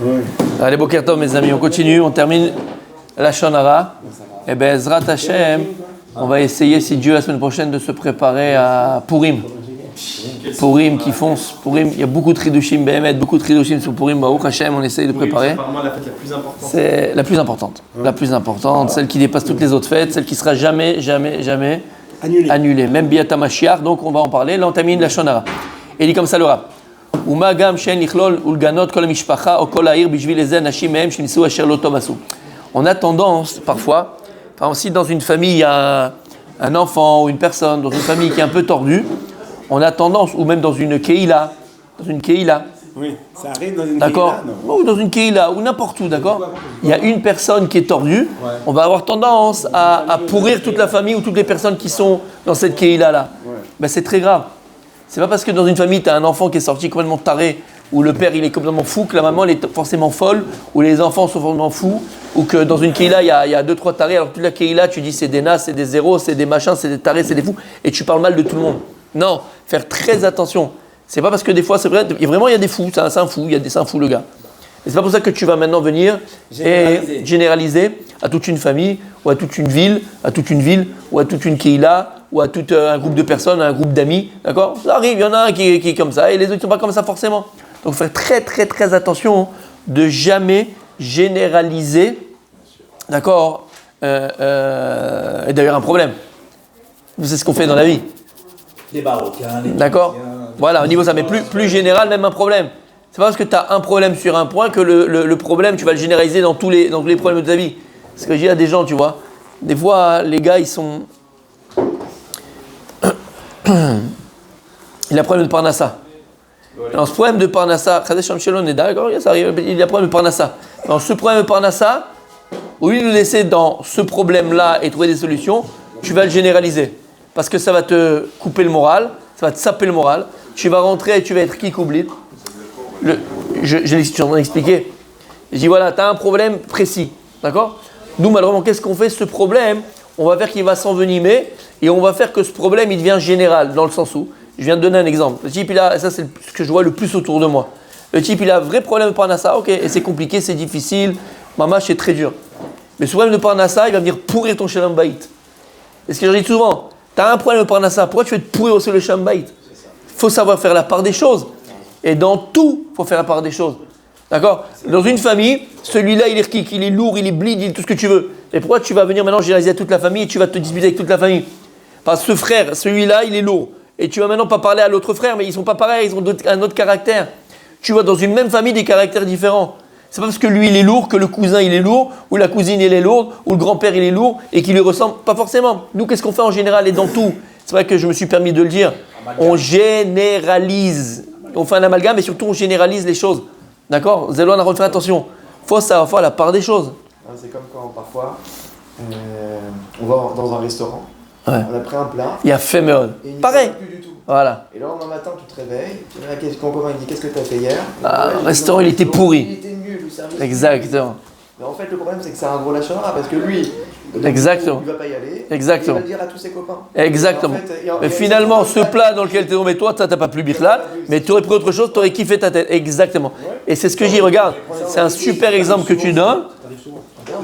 Oui. Allez, Boker Tov, mes amis, on continue, on termine la Lashon Hara. Et ben, Ezrat Hashem, on va essayer, si Dieu, la semaine prochaine, de se préparer à Purim. Purim qui fonce, Purim, il y a beaucoup de Tridushim, Behemet, beaucoup de Tridushim sur Purim, Baruch Hashem, on essaye de préparer. C'est apparemment la fête la plus importante. C'est la plus importante, la plus importante, celle qui dépasse toutes les autres fêtes, celle qui sera jamais annulée. Même Biat HaMashiach, donc on va en parler. Là, on termine la Lashon Hara. Et il dit comme ça le rap. Uma gam shen lichlol ulganot kol mishpacha o kol ha'ir bishvil eze nashim mehem shenisu asher lo tov asu. On a tendance, parfois, par exemple, si dans une famille il y a un enfant ou une personne, dans une famille qui est un peu tordue, on a tendance, ou même dans une keïla, Oui, ça arrive dans une d'accord, keïla, non? ou dans une keïla, ou n'importe où, d'accord, il y a une personne qui est tordue, on va avoir tendance à pourrir toute la famille ou toutes les personnes qui sont dans cette keïla-là. Ben, c'est très grave. C'est pas parce que dans une famille, tu as un enfant qui est sorti complètement taré, où le père il est complètement fou, que la maman elle est forcément folle, ou les enfants sont forcément fous, ou que dans une keïla, il y a 2-3 tarés, alors toute la keïla, tu dis c'est des nas, c'est des zéros, c'est des machins, c'est des tarés, c'est des fous, et tu parles mal de tout le monde. Non, faire très attention. C'est pas parce que des fois, c'est vrai, vraiment il y a des fous, c'est un fou, c'est un fou le gars. Et c'est pas pour ça que tu vas maintenant venir et généraliser à toute une famille, ou à toute une ville, ou à toute une keïla, ou à tout un groupe de personnes, un groupe d'amis, d'accord? Ça arrive, il y en a un qui est comme ça, et les autres ne sont pas comme ça forcément. Donc faire très très très attention de jamais généraliser, d'accord? Et d'ailleurs un problème. C'est ce qu'on fait dans la vie. Les Marocains, les d'accord? Voilà, au niveau de ça, mais plus général, même un problème. C'est pas parce que tu as un problème sur un point que le problème, tu vas le généraliser dans tous les problèmes de ta vie. Parce que je dis à des gens, tu vois, des fois, les gars, ils sont... Il a un problème de Parnassa. Alors, ce problème de Parnassa, on est d'accord, ça arrive, il a un problème de Parnassa. Alors, ce problème de Parnassa, au lieu de le laisser dans ce problème-là et trouver des solutions, tu vas le généraliser. Parce que ça va te couper le moral, ça va te saper le moral. Tu vas rentrer et tu vas être qui qu'oublie. Je suis en train d'expliquer. Je dis voilà, tu as un problème précis. D'accord? Nous, malheureusement, qu'est-ce qu'on fait? Ce problème, on va faire qu'il va s'envenimer et on va faire que ce problème, il devient général, dans le sens où, je viens de donner un exemple. Le type, ça c'est ce que je vois le plus autour de moi. Le type, il a un vrai problème de Parnassa, ok, et c'est compliqué, c'est difficile, mamash, c'est très dur. Mais ce problème de Parnassa, il va venir pourrir ton shalom bayit. Et ce que je dis souvent, tu as un problème de Parnassa, pourquoi tu veux te pourrir aussi le shalom bayit? Il faut savoir faire la part des choses. Et dans tout, il faut faire la part des choses. D'accord? Dans une famille, celui-là, il est rkik, il est lourd, il est blide, il est tout ce que tu veux. Et pourquoi tu vas venir maintenant généraliser à toute la famille et tu vas te disputer avec toute la famille? Parce que ce frère, celui-là, il est lourd. Et tu vas maintenant pas parler à l'autre frère, mais ils sont pas pareils, ils ont un autre caractère. Tu vois dans une même famille des caractères différents. C'est pas parce que lui, il est lourd que le cousin, il est lourd, ou la cousine, elle est lourde, ou le grand-père, il est lourd, et qu'il lui ressemble. Pas forcément. Nous, qu'est-ce qu'on fait en général et dans tout? C'est vrai que je me suis permis de le dire. On généralise. On fait un amalgame et surtout on généralise les choses. D'accord? Zélo, on a fait attention. Il faut savoir faire la part des choses. C'est comme quand parfois on va dans un restaurant, on a pris un plat. Il y a fait meul. Pareil. Plus du tout. Voilà. Et le lendemain matin, tu te réveilles, tu dis la question, comment il dit qu'est-ce que tu as fait hier? Le restaurant, il était pourri. Il était nul, le service. Exactement. Mais en fait, le problème, c'est que c'est un gros lâcheur parce que lui, exactement. Il va pas y aller. Exactement. Il va le dire à tous ses copains. Exactement. Mais finalement, ce plat dans lequel tu es tombé, toi, tu n'as pas plu Birlal, mais tu aurais pris autre chose, tu aurais kiffé ta tête. Exactement. Et c'est ce que je dis, regarde, c'est un super exemple que tu donnes.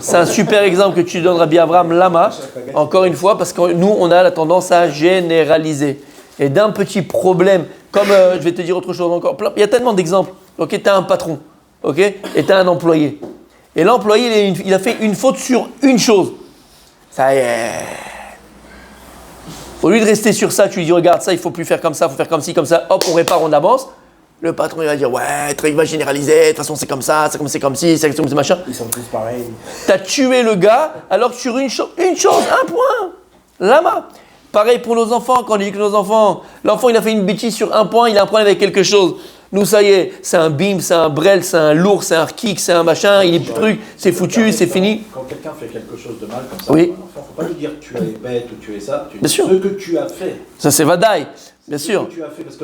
C'est un super exemple que tu donnes, Rabbi Abraham Lama, encore une fois, parce que nous, on a la tendance à généraliser. Et d'un petit problème, comme je vais te dire autre chose encore, il y a tellement d'exemples. Ok, tu as un patron, ok, et tu as un employé. Et l'employé, il a fait une faute sur une chose. Ça y est. Au lieu de rester sur ça, tu lui dis regarde ça, il ne faut plus faire comme ça, il faut faire comme ci, comme ça, hop, on répare, on avance. Le patron il va dire ouais, il va généraliser, de toute façon c'est comme ça, c'est comme ci, c'est comme machin. Ils sont tous pareils. Tu as tué le gars alors que sur une chose, un point. Lama. Pareil pour nos enfants, quand on dit que nos enfants, l'enfant il a fait une bêtise sur un point, il a un problème avec quelque chose. Nous, ça y est, c'est un bim, c'est un brel, c'est un lourd, c'est un kick, c'est un machin, il est truc, c'est foutu, c'est fini. Quand quelqu'un fait quelque chose de mal comme ça, oui. Il ne faut pas lui dire tu es bête ou tu es ça, tu bien dis sûr. Ce que tu as fait. Ça c'est vadaï, bien sûr.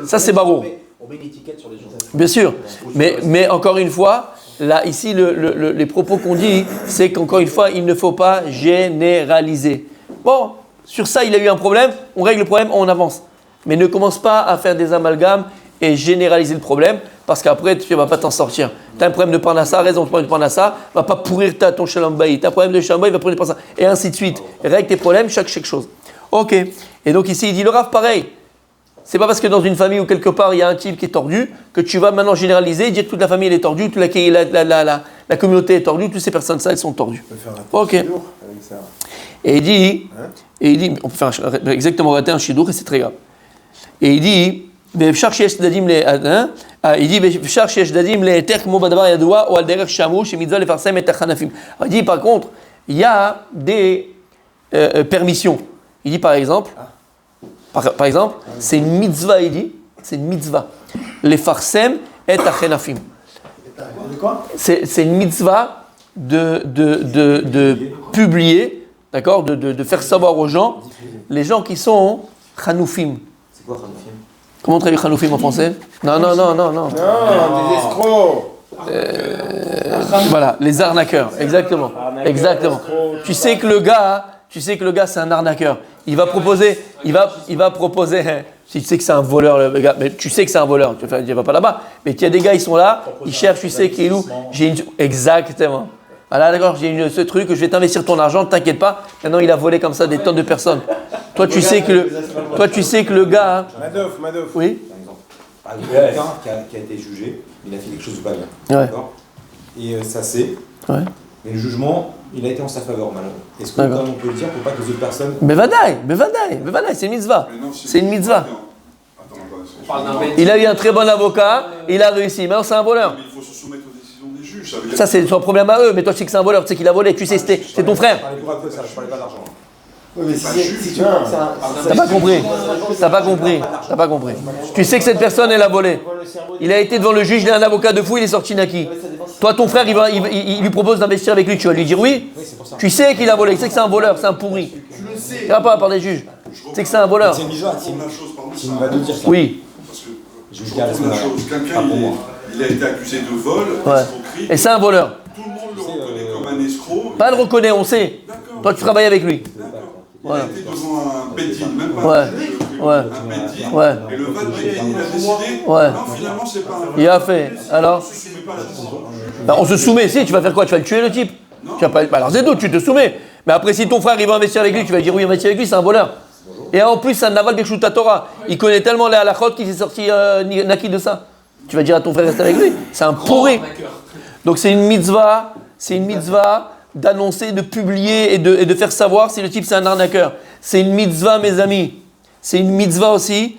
Ça c'est barreau. On met une étiquette sur les gens. Bien sûr, mais encore une fois, là ici les propos qu'on dit, c'est qu'encore une fois, il ne faut pas généraliser. Bon, sur ça il a eu un problème, on règle le problème, on avance. Mais ne commence pas à faire des amalgames et généraliser le problème, parce qu'après, tu ne vas pas t'en sortir. Tu as un problème de parnassa, raison de problème de parnassa, va pas pourrir ton shalom bayit. Tu as un problème de shalom bayit, va pourrir ton parnassa, et ainsi de suite. Règle tes problèmes, chaque chose. Ok. Et donc ici, il dit le Rav, pareil. C'est pas parce que dans une famille ou quelque part il y a un type qui est tordu que tu vas maintenant généraliser et dire que toute la famille elle est tordue, toute la communauté est tordue, toutes ces personnes-là elles sont tordues. Ok. Et il dit, on peut faire exactement rater un shidour et c'est très grave. Et il dit, il dit par contre, il y a des permissions. Il dit par exemple, c'est une mitzvah, il dit, c'est une mitzvah. Les farsem et achenafim. C'est une mitzvah de publier, d'accord, de faire savoir aux gens, les gens qui sont chanoufim. C'est quoi Khanoufim? Comment on traduit chanoufim en français? Non. Non, des escrocs. Voilà, les arnaqueurs, exactement. Exactement. Tu sais que le gars, c'est un arnaqueur. Il va proposer, si tu sais que c'est un voleur, le gars, mais tu sais que c'est un voleur, tu ne vas pas là-bas. Mais il y a des gars, ils sont là, ils cherchent, tu sais qu'il est où. Exactement. Voilà, d'accord, ce truc, je vais t'investir ton argent, ne t'inquiète pas. Maintenant, il a volé comme ça des tonnes de personnes. Toi, tu sais que le gars. Madoff. Oui. Par exemple, quelqu'un qui a été jugé, il a fait quelque chose de pas bien. Ouais. D'accord. Et ça c'est. Ouais. Mais le jugement, il a été en sa faveur, malheureusement. Est-ce qu'on peut le dire pour pas que les autres personnes. Mais vadaï, c'est une mitzvah. C'est une mitzvah. Il a eu un très bon avocat, il a réussi. Maintenant, c'est un voleur. Mais il faut se soumettre aux décisions des juges. Ça, c'est son problème à eux. Mais toi, tu sais que c'est un voleur, tu sais qu'il a volé. Tu sais, c'est ton frère. Je parlais pas de ça, je parlais pas d'argent. Oui, mais si tu veux, T'as pas compris. Tu sais que cette personne, elle a volé. Il a été devant le juge, il a un avocat de fou, il est sorti naki. Toi, ton frère, il lui propose d'investir avec lui. Tu vas lui dire oui. Tu sais qu'il a volé, tu sais que c'est un voleur, c'est un pourri. Tu vas pas par des juges. Tu sais que c'est un voleur. C'est une chose, Il va nous dire ça. Oui. Parce que Je je garde comprends la ça. chose. Pas Quelqu'un, pour moi. il a été accusé de vol, Ouais. d'escroquerie. Et c'est un voleur. Tout le monde le reconnaît comme un escroc. Pas le reconnaît, on sait. D'accord. Toi, tu travailles avec lui. D'accord. Il Voilà. a été devant un Beddin, même pas Ouais. un juge, Ouais. un Beddin. Ouais. Et le Val Beddin, il a décidé. Ouais. Non, finalement, c'est pas un Il a fait. Alors, On se soumet pas à la décision. ben, on se soumet. Si, tu vas faire quoi? Tu vas le tuer, le type? Tu vas pas. Alors, c'est tout, tu te soumets. Mais après, si ton frère il va investir avec lui, tu vas dire oui, investir avec lui, c'est un voleur. Et en plus, c'est un naval Birshut Torah. Il connaît tellement les halachot qu'il s'est sorti naki de ça. Tu vas dire à ton frère reste avec lui. C'est un pourri. Donc c'est une mitzvah d'annoncer, de publier et de faire savoir si le type c'est un arnaqueur. C'est une mitzvah, mes amis. C'est une mitzvah aussi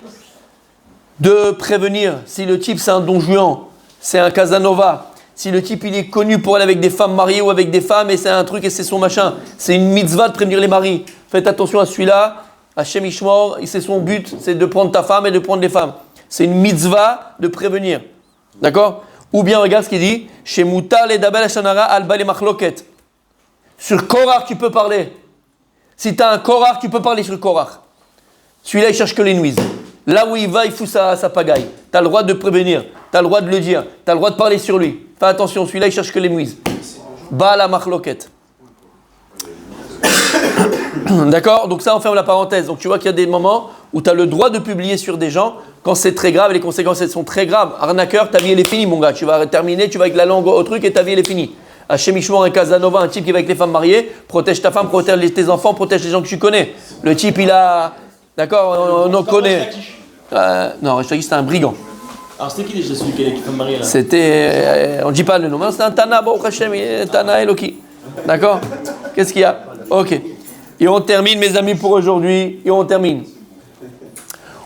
de prévenir si le type c'est un Don Juan, c'est un Casanova. Si le type il est connu pour aller avec des femmes mariées ou avec des femmes et c'est un truc et c'est son machin. C'est une mitzvah de prévenir les maris. Faites attention à celui-là. Hachem Ishmor, c'est son but, c'est de prendre ta femme et de prendre les femmes. C'est une mitzvah de prévenir. D'accord? Ou bien regarde ce qu'il dit. Chez Moutar le Dabel Hashanara Alba le Machloket. Sur Korach, tu peux parler. Si tu as un Korach, tu peux parler sur Korach. Celui-là, il cherche que les nuises. Là où il va, il fout sa pagaille. Tu as le droit de prévenir. Tu as le droit de le dire. Tu as le droit de parler sur lui. Fais attention, celui-là, il cherche que les nuises. Ba la Machloket. D'accord? Donc ça, on ferme la parenthèse. Donc tu vois qu'il y a des moments où tu as le droit de publier sur des gens quand c'est très grave et les conséquences elles sont très graves. Arnaqueur, ta vie elle est finie mon gars. Tu vas terminer, tu vas avec la langue au truc et ta vie elle est finie. Hachem Ishmor, un Casanova, un type qui va avec les femmes mariées, protège ta femme, protège tes enfants, protège les gens que tu connais. Le type il a... D'accord, on en connaît. Non, je te dis c'était un brigand. Alors c'était qui déjà celui qui est marié là? C'était... on ne dit pas le nom, mais c'était un Tana, bon Hachem, Tana Eloki. D'accord? Qu'est-ce qu'il y a? Ok. Et on termine, mes amis, pour aujourd'hui. Et on termine.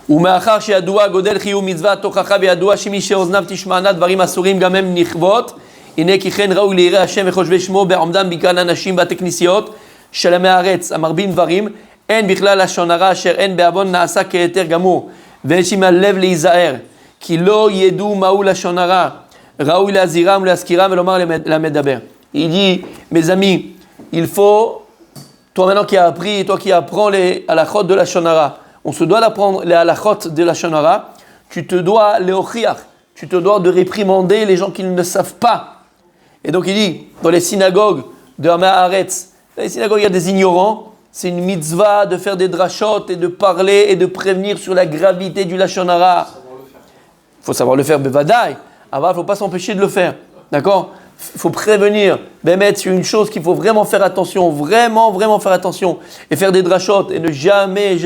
ומאחר שידוע גודל חיוב מצוות תוכחה וידוע שמי שאוזניו תשמענה דברים אסורים גם הם נכוות, הנה כי כן ראוי לירא השם וחושבי שמו בעומדם בקהל אנשים בתי כנסיות של עמי הארץ המרבים דברים, אין בכלל לשון הרע אשר אין בעוון נעשה כהיתר גמור, ויש עם הלב להיזהר, כי לא ידעו מהו לשון הרע, ראוי להזהירם ולהזכירם ולומר למדבר. Il dit, mes amis, il faut, toi maintenant qui as appris, toi qui apprends les halachot de la shonara, on se doit d'apprendre les halachot de la shonara, tu te dois les ochiach, tu te dois de réprimander les gens qui ne savent pas. Et donc il dit, dans les synagogues de Amé Haaretz, dans les synagogues il y a des ignorants, c'est une mitzvah de faire des drashot et de parler et de prévenir sur la gravité du lachon hara. Il faut savoir le faire, bevadaï. il ne faut pas s'empêcher de le faire. D'accord? Il faut prévenir. Bémet, c'est une chose qu'il faut vraiment faire attention. Vraiment, vraiment faire attention. Et faire des drachotes. Et ne jamais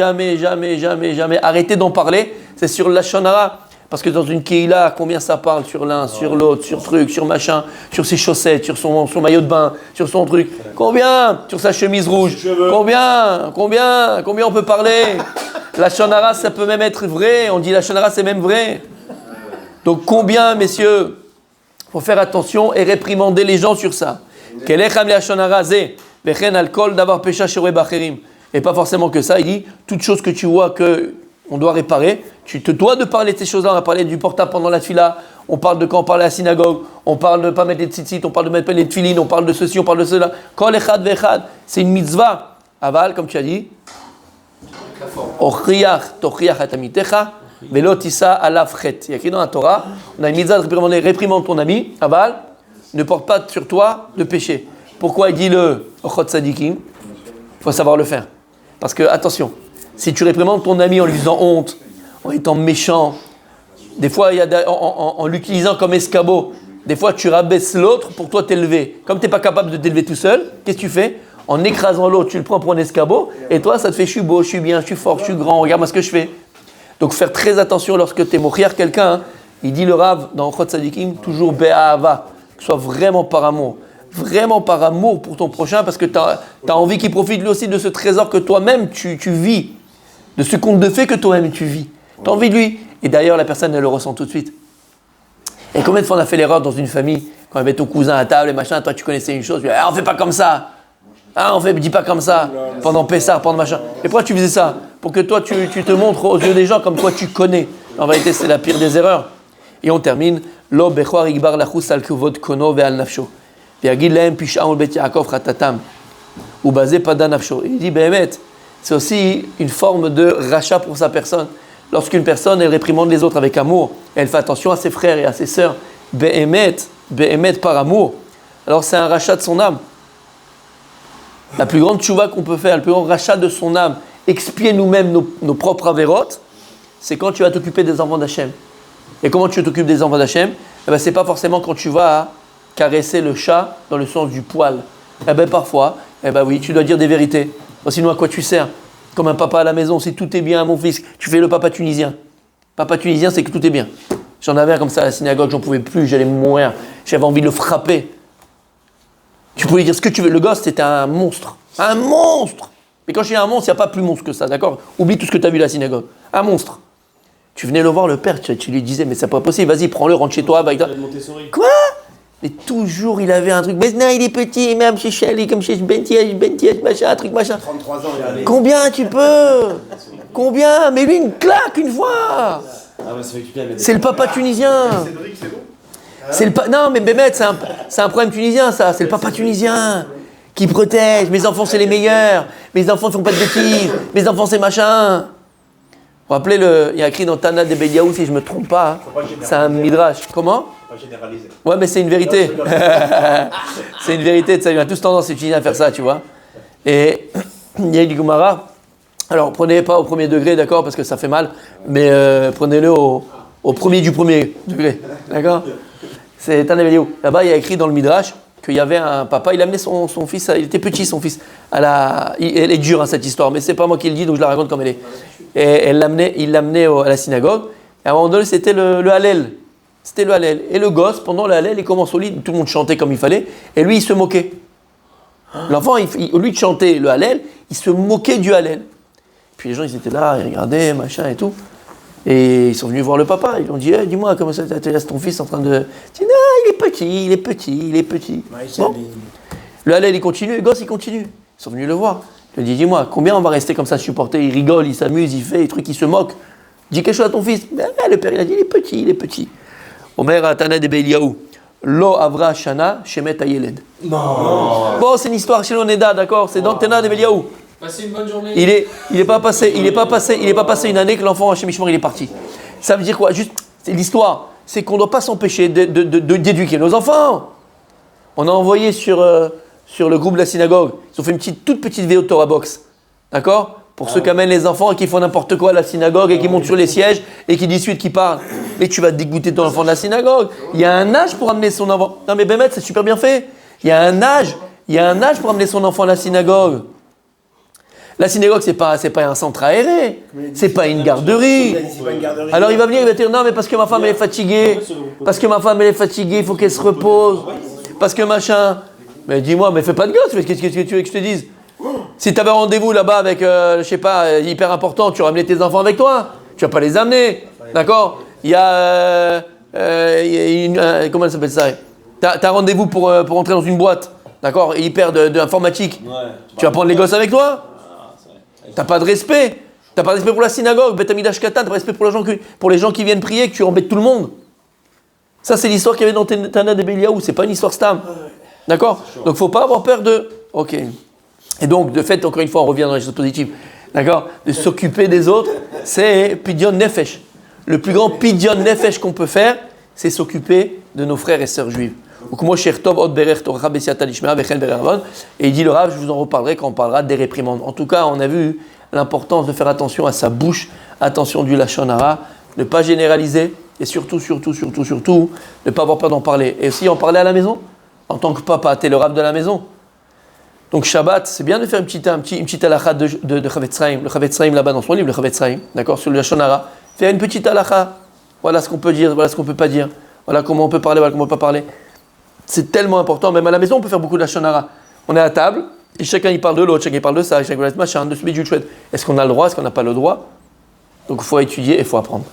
arrêter d'en parler. C'est sur la Lashon Hara. Parce que dans une Keïla, combien ça parle sur l'un, sur l'autre, sur truc, sur machin, sur ses chaussettes, sur son maillot de bain, sur son truc. Combien? Sur sa chemise rouge. Combien on peut parler? La Lashon Hara, ça peut même être vrai. On dit la Lashon Hara, c'est même vrai. Donc combien, messieurs? Il faut faire attention et réprimander les gens sur ça. Et pas forcément que ça. Il dit, toute chose que tu vois qu'on doit réparer, tu te dois de parler de ces choses-là. On a parlé du portable pendant la tfila, on parle de quand on parle à la synagogue, on parle de ne pas mettre les tzitzit, on parle de mettre les tfilines, on parle de ceci, on parle de cela. Kol echad vechad, c'est une mitzvah. Aval, comme tu as dit, Ochriach tochriach atamitecha, velo tissa alav chet. Il y a écrit dans la Torah, on a une mitzvah de réprimande ton ami, Aval, ne porte pas sur toi de péché. Pourquoi il dit le Ochot Sadikim? Il faut savoir le faire. Parce que, attention, si tu réprimandes ton ami en lui faisant honte, en étant méchant, des fois, en l'utilisant comme escabeau, des fois tu rabaisses l'autre pour toi t'élever. Comme tu n'es pas capable de t'élever tout seul, qu'est-ce que tu fais? En écrasant l'autre, tu le prends pour un escabeau, et toi, ça te fait je suis beau, je suis bien, je suis fort, je suis grand, regarde-moi ce que je fais. Donc faire très attention lorsque tu es mochiar quelqu'un, il dit le Rav dans Ochot Sadikim, toujours be'ahava, que ce soit vraiment par amour. Vraiment par amour pour ton prochain, parce que tu as envie qu'il profite lui aussi de ce trésor que toi-même tu vis, de ce conte de fées que toi-même tu vis. Tu as envie de lui. Et d'ailleurs, la personne, elle le ressent tout de suite. Et combien de fois on a fait l'erreur dans une famille, quand il y avait ton cousin à table et machin, toi tu connaissais une chose, tu dis, on fait pas comme ça. Dis pas comme ça, pendant Pessah, pendant machin. Et pourquoi tu faisais ça? Pour que toi, tu te montres aux yeux des gens comme quoi tu connais. En vérité, c'est la pire des erreurs. Et on termine. Lo bechor igbar lachus al kuvod kono ve'al nafsho. Ve'agid lahem pish'am ul bet Yaakov chatatam. Ubazé pada nafsho. Il dit, Béhémet, c'est aussi une forme de rachat pour sa personne. Lorsqu'une personne, elle réprimande les autres avec amour, elle fait attention à ses frères et à ses sœurs, Béhémet par amour, alors c'est un rachat de son âme. La plus grande tchouva qu'on peut faire, le plus grand rachat de son âme, expier nous-mêmes nos propres avérotes, c'est quand tu vas t'occuper des enfants d'Hachem. Et comment tu t'occupes des enfants d'Hachem? C'est pas forcément quand tu vas caresser le chat dans le sens du poil. Parfois, oui, tu dois dire des vérités. Sinon, à quoi tu sers? Comme un papa à la maison, si tout est bien, mon fils, tu fais le papa tunisien. Papa tunisien, c'est que tout est bien. J'en avais un comme ça à la synagogue, j'en pouvais plus, j'allais mourir. J'avais envie de le frapper. Tu pouvais dire ce que tu veux. Le gosse, c'était un monstre. Un monstre! Mais quand je dis un monstre, il n'y a pas plus monstre que ça, d'accord? Oublie tout ce que tu as vu à la synagogue. Un monstre. Tu venais le voir, le père, tu lui disais, mais c'est pas possible, vas-y, prends-le, rentre chez toi. Quoi? Mais toujours, il avait un truc. Mais non, il est petit, même chez Charlie, comme chez Bentiège, machin, un truc, machin. 33 ans, il a Combien tu peux? Combien? Mais lui, une claque, une fois. C'est le papa tunisien. Non, mais Bémet, c'est un problème tunisien, ça. C'est le papa tunisien qui protège. Mes enfants, c'est les meilleurs. Mes enfants ne font pas de bêtises. Mes enfants, c'est machin. Vous vous rappelez, il y a écrit dans Tana de Beliaou, si je ne me trompe pas. C'est un midrash. Comment? Pas généraliser. Ouais, mais c'est une vérité. C'est une vérité. On a tous tendance à utiliser à faire ça, tu vois. Et il y a du Gumara. Alors, prenez pas au premier degré, d'accord, parce que ça fait mal. Mais prenez-le au premier du premier degré. D'accord? C'est Tana de Beliaou. Là-bas, il y a écrit dans le midrash qu'il y avait un papa, il amenait son fils, il était petit son fils, elle est dure cette histoire, mais c'est pas moi qui le dis, donc je la raconte comme elle est. Et il l'amenait à la synagogue, et à un moment donné c'était le Hallel. C'était le Hallel. Et le gosse, pendant le Hallel, il commence au lit, tout le monde chantait comme il fallait, et lui il se moquait. L'enfant, au lieu de chanter le Hallel, il se moquait du Hallel. Puis les gens ils étaient là, ils regardaient, machin et tout. Et ils sont venus voir le papa, ils lui ont dit dis-moi, comment ça tu laisses ton fils en train de... Il dit non, il est petit. Bon. Le Hallel il continue, le gosse il continue. Ils sont venus le voir. Il lui ont dit dis-moi, combien on va rester comme ça supporter? Il rigole, il s'amuse, il fait des trucs, il se moque. Dis quelque chose à ton fils. Le père il a dit il est petit. Omer Atana de Beliaou. Lo Avra Shana Shemet Ayeled. Non. Bon, c'est une histoire chez l'Oneda, d'accord? C'est dans Tana de Beliaou. Passez une bonne journée. Il est pas passé une année que l'enfant chez Mishmor il est parti. Ça veut dire quoi? Juste, c'est l'histoire. C'est qu'on ne doit pas s'empêcher d'éduquer nos enfants. On a envoyé sur le groupe de la synagogue, ils ont fait toute petite vidéo de Torah Box. D'accord? pour ceux qui amènent les enfants et qui font n'importe quoi à la synagogue et qui montent sur les sièges et qui discutent, qui parlent. Et tu vas dégoûter ton enfant de la synagogue. Il y a un âge pour amener son enfant. Non mais Bémet, c'est super bien fait. Il y a un âge pour amener son enfant à la synagogue. La synagogue, c'est pas un centre aéré, c'est pas une garderie. Alors il va venir, il va dire non mais parce que ma femme elle est fatiguée, il faut qu'elle se repose, parce que machin. Mais dis-moi, mais fais pas de gosse, qu'est-ce que tu veux que je te dise? Si tu avais rendez-vous là-bas avec, je sais pas, hyper important, tu ramènes tes enfants avec toi, tu vas pas les amener, d'accord? Il y a, comment ça s'appelle ça? T'as rendez-vous pour entrer dans une boîte, d'accord? Hyper d'informatique, tu vas prendre les gosses avec toi? T'as pas de respect. T'as pas de respect pour la synagogue, Beth Amidash Katan, t'as pas de respect pour les gens qui viennent prier, que tu embêtes tout le monde. Ça, c'est l'histoire qu'il y avait dans Tana de Béliaou, c'est pas une histoire stam. D'accord? Donc, faut pas avoir peur de. Ok. Et donc, de fait, encore une fois, on revient dans les choses positives. D'accord? De s'occuper des autres, c'est Pidyon Nefesh. Le plus grand Pidyon Nefesh qu'on peut faire, c'est s'occuper de nos frères et sœurs juifs. Et il dit le Rav, je vous en reparlerai quand on parlera des réprimandes. En tout cas, on a vu l'importance de faire attention à sa bouche, attention du Lachon Hara, ne pas généraliser et surtout, ne pas avoir peur d'en parler. Et aussi en parler à la maison, en tant que papa, t'es le Rav de la maison. Donc Shabbat, c'est bien de faire une petite halakha de Chavetz Chaim, le Chavetz Chaim là-bas dans son livre, le Chavetz Chaim, d'accord, sur le Lachon Hara. Faire une petite halakha, voilà ce qu'on peut dire, voilà ce qu'on peut pas dire, voilà comment on peut parler, voilà comment on peut pas parler. C'est tellement important, même à la maison, on peut faire beaucoup de Lachon Hara. On est à table, et chacun il parle de l'autre, chacun il parle de ça, chacun il machin, de ce du chouette. Est-ce qu'on a le droit, est-ce qu'on n'a pas le droit? Donc il faut étudier et il faut apprendre.